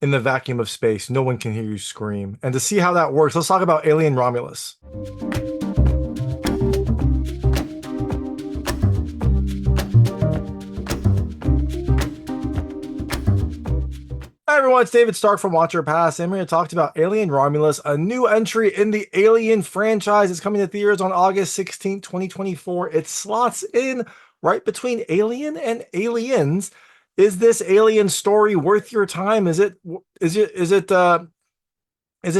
in the vacuum of space. No one can hear you scream. And to see how that works, let's talk about Alien Romulus. Hi everyone, it's David Stark from Watcher Pass, and we're going to talk about Alien Romulus, a new entry in the Alien franchise. It's coming to theaters on August 16th, 2024. It slots in right between Alien and Aliens. Is this Alien story worth your time? Is this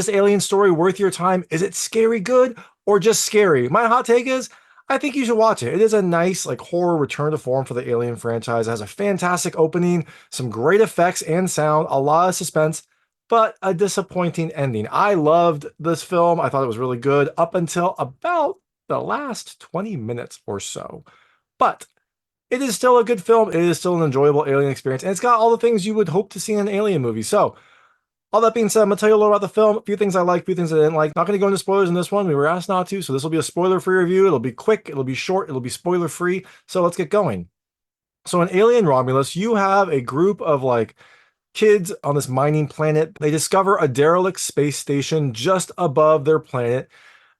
Alien story worth your time? Is it scary good or just scary? My hot take is I think you should watch it. It is a nice like horror return to form for the Alien franchise. It has a fantastic opening, some great effects and sound, a lot of suspense, but a disappointing ending. I loved this film. I thought it was really good up until about the last 20 minutes or so. But it is still a good film. It is still an enjoyable Alien experience, and it's got all the things you would hope to see in an Alien movie. So all that being said, I'm going to tell you a little about the film, a few things I like, a few things I didn't like. Not going to go into spoilers in this one. We were asked not to, so this will be a spoiler-free review. It'll be quick, it'll be short, it'll be spoiler-free. So let's get going. So in Alien Romulus, you have a group of like kids on this mining planet. They discover a derelict space station just above their planet,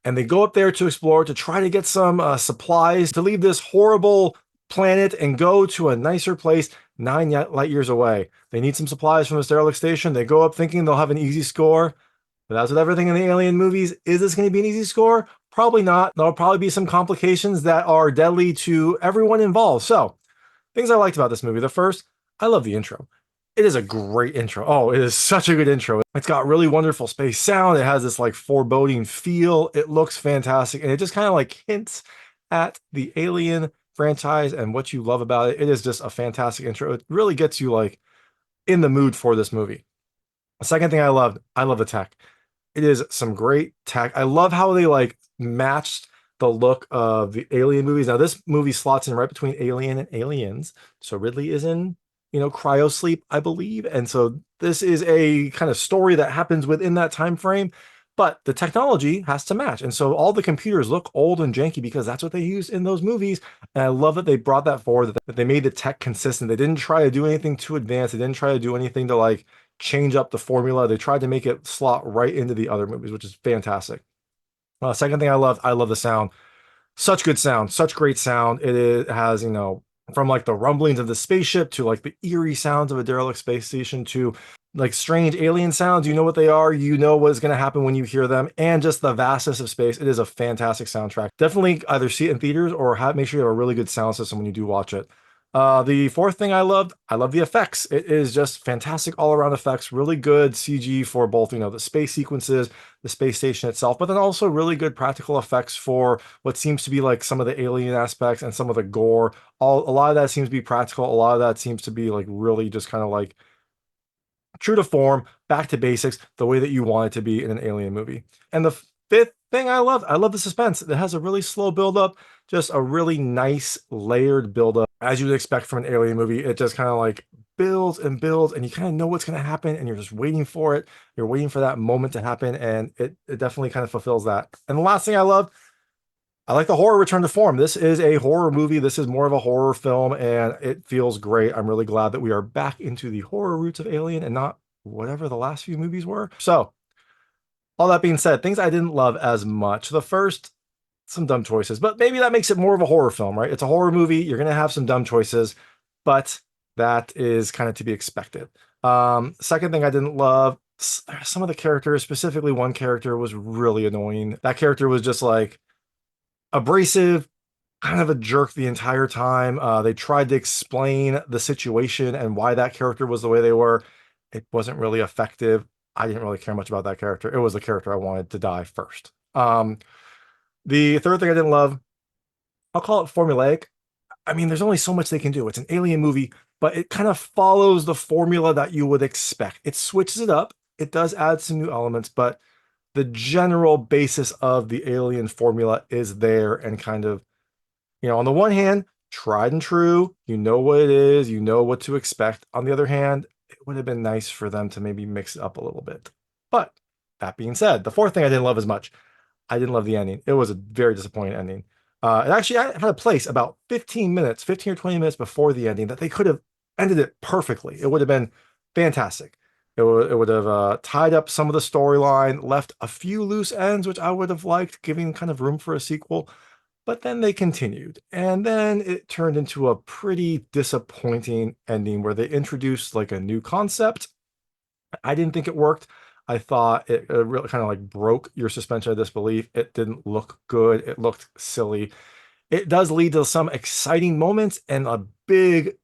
and they go up there to explore to try to get some supplies to leave this horrible planet and go to a nicer place 9 light years away. They need some supplies from this derelict station. They go up thinking they'll have an easy score. But as with everything in the Alien movies, is this going to be an easy score? Probably not. There'll probably be some complications that are deadly to everyone involved. So, things I liked about this movie. The first, I love the intro. It is a great intro. Oh, it is such a good intro. It's got really wonderful space sound. It has this like foreboding feel. It looks fantastic. And it just kind of like hints at the Alien franchise and what you love about it. It is just a fantastic intro. It really gets you like in the mood for this movie. The second thing I love the tech. It is some great tech. I love how they like matched the look of the Alien movies. Now this movie slots in right between Alien and Aliens. So Ridley is in, cryo sleep, I believe. And so this is a kind of story that happens within that time frame. But the technology has to match. And so all the computers look old and janky because that's what they use in those movies. And I love that they brought that forward, that they made the tech consistent. They didn't try to do anything too advanced. They didn't try to do anything to like change up the formula. They tried to make it slot right into the other movies, which is fantastic. Second thing I love the sound. Such good sound, such great sound. It has, from like the rumblings of the spaceship to like the eerie sounds of a derelict space station to like strange alien sounds. You know what they are. You know what is going to happen when you hear them, and just the vastness of space. It is a fantastic soundtrack. Definitely either see it in theaters or make sure you have a really good sound system when you do watch it. The fourth thing I love the effects. It is just fantastic all around effects, really good CG for both, the space sequences, the space station itself, but then also really good practical effects for what seems to be like some of the alien aspects and some of the gore. A lot of that seems to be practical. A lot of that seems to be like really just kind of like true to form, back to basics, the way that you want it to be in an alien movie. And the fifth thing I love the suspense. It has a really slow buildup, just a really nice layered buildup. As you would expect from an alien movie, it just kind of like builds and builds, and you kind of know what's going to happen, and you're just waiting for it. You're waiting for that moment to happen, and it definitely kind of fulfills that. And the last thing I like the horror return to form. This is a horror movie. This is more of a horror film, and it feels great. I'm really glad that we are back into the horror roots of Alien and not whatever the last few movies were. So, all that being said, things I didn't love as much. The first, some dumb choices, but maybe that makes it more of a horror film, right? It's a horror movie. You're going to have some dumb choices, but that is kind of to be expected. Second thing I didn't love, some of the characters, specifically one character was really annoying. That character was just like abrasive, kind of a jerk the entire time. They tried to explain the situation and why that character was the way they were. It wasn't really effective. I didn't really care much about that character. It was the character I wanted to die first. The third thing I didn't love, I'll call it formulaic. I mean, there's only so much they can do. It's an alien movie, but it kind of follows the formula that you would expect. It switches it up. It does add some new elements, but the general basis of the alien formula is there and kind of, on the one hand, tried and true. You know what it is. You know what to expect. On the other hand, it would have been nice for them to maybe mix it up a little bit. But that being said, the fourth thing I didn't love as much, I didn't love the ending. It was a very disappointing ending. It actually had a place about 15 or 20 minutes before the ending that they could have ended it perfectly. It would have been fantastic. it would have tied up some of the storyline, left a few loose ends, which I would have liked, giving kind of room for a sequel. But then they continued, and then it turned into a pretty disappointing ending where they introduced like a new concept. I didn't think it worked. I thought it really kind of like broke your suspension of disbelief. It didn't look good. It looked silly. It does lead to some exciting moments and a big,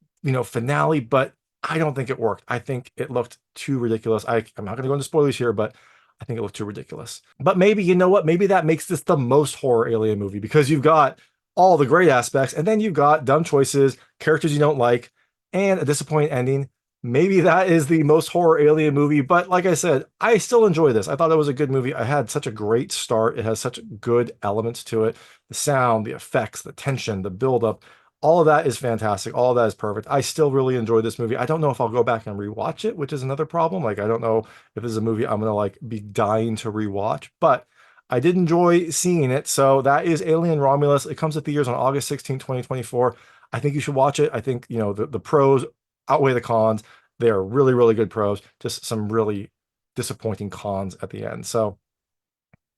finale, but I don't think it worked. I think it looked too ridiculous. I'm not going to go into spoilers here, but I think it looked too ridiculous. But maybe, you know what? Maybe that makes this the most horror Alien movie because you've got all the great aspects and then you've got dumb choices, characters you don't like, and a disappointing ending. Maybe that is the most horror Alien movie, but like I said, I still enjoy this. I thought it was a good movie. I had such a great start. It has such good elements to it. The sound, the effects, the tension, the buildup, all of that is fantastic. All of that is perfect. I still really enjoy this movie. I don't know if I'll go back and rewatch it, which is another problem. Like, I don't know if this is a movie I'm gonna like be dying to rewatch, but I did enjoy seeing it. So that is Alien Romulus. It comes to theaters on August 16, 2024. I think you should watch it. I think, the pros outweigh the cons. They are really, really good pros, just some really disappointing cons at the end. So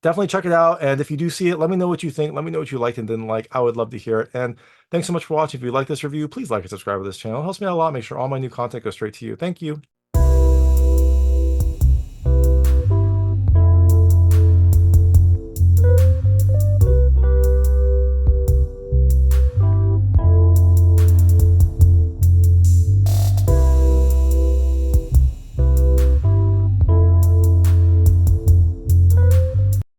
definitely check it out. And if you do see it, let me know what you think. Let me know what you liked and didn't like. I would love to hear it. And thanks so much for watching. If you like this review, please like and subscribe to this channel. It helps me out a lot. Make sure all my new content goes straight to you. Thank you.